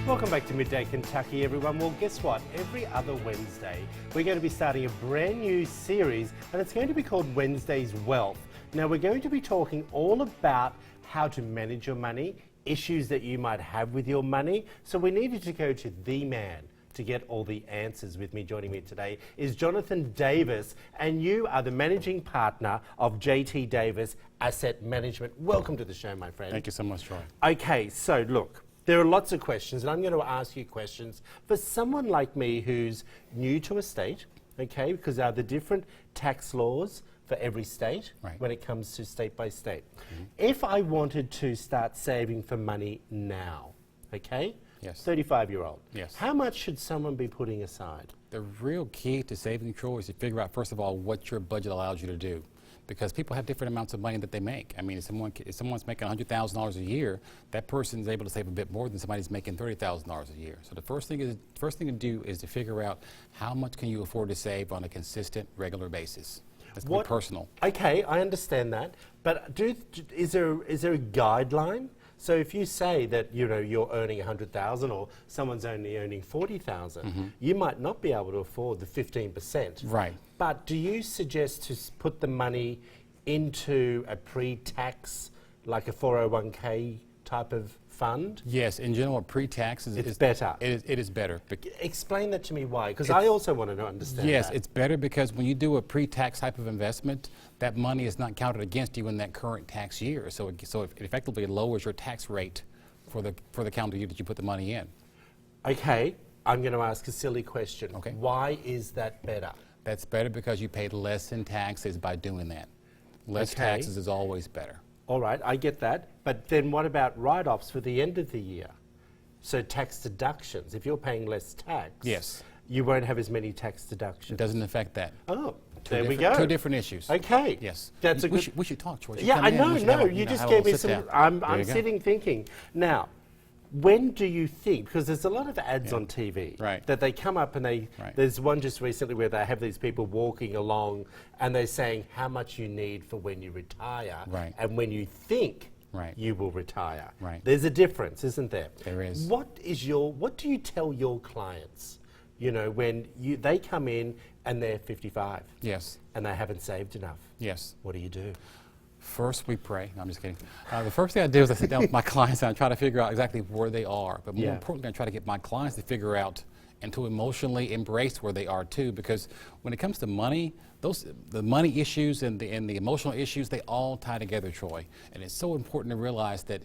Welcome back to Midday Kentucky, everyone. Well, guess what? Every other Wednesday, we're going to be starting a brand new series, and it's going to be called Wednesday's Wealth. Now, we're going to be talking all about how to manage your money, issues that you might have with your money. So we needed to go to the man to get all the answers. With me, joining me today is Jonathan Davis, and you are the managing partner of JT Davis Asset Management. Welcome to the show, my friend. Thank you so much, Troy. Okay, so look, there are lots of questions, and I'm going to ask you questions for someone like me who's new to a state, okay, because there are the different tax laws for every state when it comes to state by state. If I wanted to start saving for money now, okay, Yes. 35-year-old, Yes. how much should someone be putting aside? The real key to saving control is to figure out, first of all, what your budget allows you to do. Because people have different amounts of money that they make. I mean, if someone's making $100,000 a year, that person is able to save a bit more than somebody who's making $30,000 a year. So the first thing to do is to figure out how much can you afford to save on a consistent, regular basis. That's more personal. Okay, I understand that, but is there a guideline? So if you say that you're earning 100,000 or someone's only earning 40,000, you might not be able to afford the 15%. Right. But do you suggest to put the money into a pre-tax, like a 401k type of fund? Yes, in general, pre-tax is better. It is better. Explain that to me why, because I also want to understand Yes, that. it's better because when you do a pre-tax type of investment, that money is not counted against you in that current tax year. So it effectively lowers your tax rate for the calendar year that you put the money in. Okay, I'm going to ask a silly question. Okay. Why is that better? That's better because you paid less in taxes by doing that. Less taxes is always better. All right, I get that. But then what about write-offs for the end of the year? So tax deductions. If you're paying less tax, Yes. you won't have as many tax It deductions. doesn't affect that. Oh, there we go. Two different issues. Okay. Yes. That's We should talk, Troy. Yeah, I know. No, you just gave me some. I'm sitting thinking now. When do you think, because there's a lot of ads on TV, that they come up and there's one just recently where they have these people walking along and they're saying how much you need for when you retire and when you think you will retire. There's a difference, isn't there? There is. What do you tell your clients, when they come in and they're 55? Yes. And they haven't saved enough? Yes. What do you do? First, we pray. No, I'm just kidding. The first thing I do is I sit down with my clients and I try to figure out exactly where they are. But more importantly, I try to get my clients to figure out and to emotionally embrace where they are too. Because when it comes to money, the money issues and the emotional issues, they all tie together, Troy. And it's so important to realize that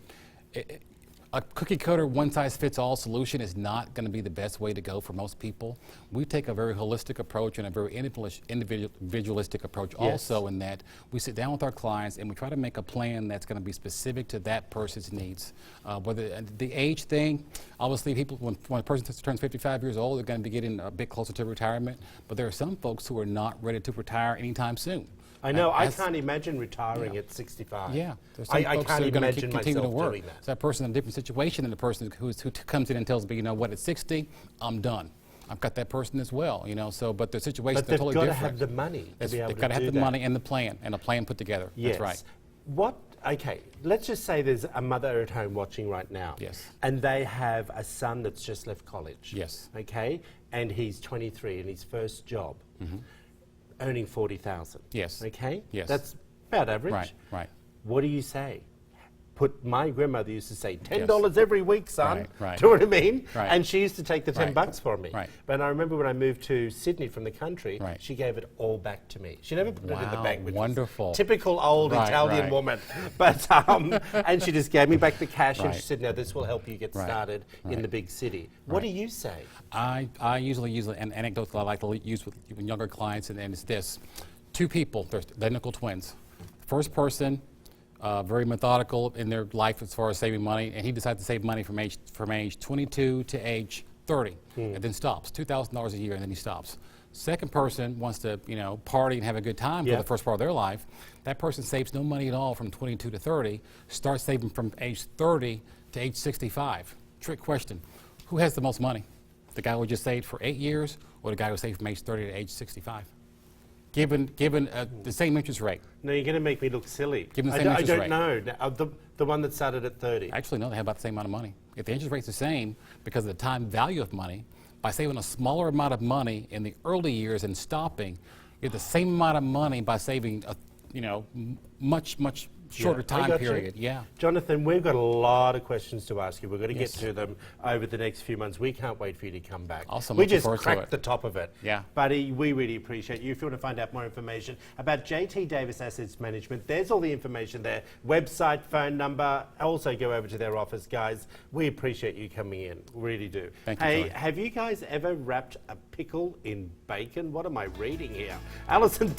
a cookie cutter, one-size-fits-all solution is not going to be the best way to go for most people. We take a very holistic approach and a very individualistic approach also, in that we sit down with our clients and we try to make a plan that's going to be specific to that person's needs. Whether the age thing, obviously when a person turns 55 years old, they're going to be getting a bit closer to retirement, but there are some folks who are not ready to retire anytime soon. I know. I can't imagine retiring at 65. Yeah, I can't imagine continue to myself work. doing that. So that person in a different situation than the person who comes in and tells me, you know what, at 60, I'm done. I've got that person as well, So, but the situation is totally different. But they've got to have the money to be able to do that. They've got to have the money and the plan put together. Yes. That's right. Okay, let's just say there's a mother at home watching right now. Yes. And they have a son that's just left college. Yes. Okay, and he's 23 and his first job. Earning 40,000. Yes. Okay? Yes. That's about average. Right. What do you say? My grandmother used to say, $10 every week, son. Right. Do you know what I mean? Right. And she used to take the $10 from me. Right. But I remember when I moved to Sydney from the country, she gave it all back to me. She never put it in the bank. Which wonderful. Typical old Italian woman. But and she just gave me back the cash and she said, "Now this will help you get started in the big city." What do you say? I usually use an anecdote that I like to use with younger clients, and it's this. Two people, they're identical twins. First person, very methodical in their life as far as saving money, and he decided to save money from age 22 to age 30, and then stops, $2,000 a year, and then he stops. Second person wants to, party and have a good time for the first part of their life. That person saves no money at all from 22 to 30, starts saving from age 30 to age 65. Trick question: who has the most money? The guy who just saved for 8 years, or the guy who saved from age 30 to age 65? given the same interest rate. No, you're going to make me look silly. Given the same I interest don't rate. know. The one that started at 30. Actually, no, they have about the same amount of money. If the interest rate's the same, because of the time value of money, by saving a smaller amount of money in the early years and stopping, you get the same amount of money by saving a much shorter I time got you. period. Yeah. Jonathan, we've got a lot of questions to ask you. We're going to Yes. get to them over the next few months. We can't wait for you to come back. Awesome. We Looking just forward to cracked it. the top of it. Yeah. Buddy, we really appreciate you. If you want to find out more information about JT Davis Assets Management, there's all the information there. Website, phone number. Also go over to their office, guys. We appreciate you coming in. Really do. Thank you, Hey, Joy. have you guys ever wrapped a pickle in bacon? What am I reading here? Alison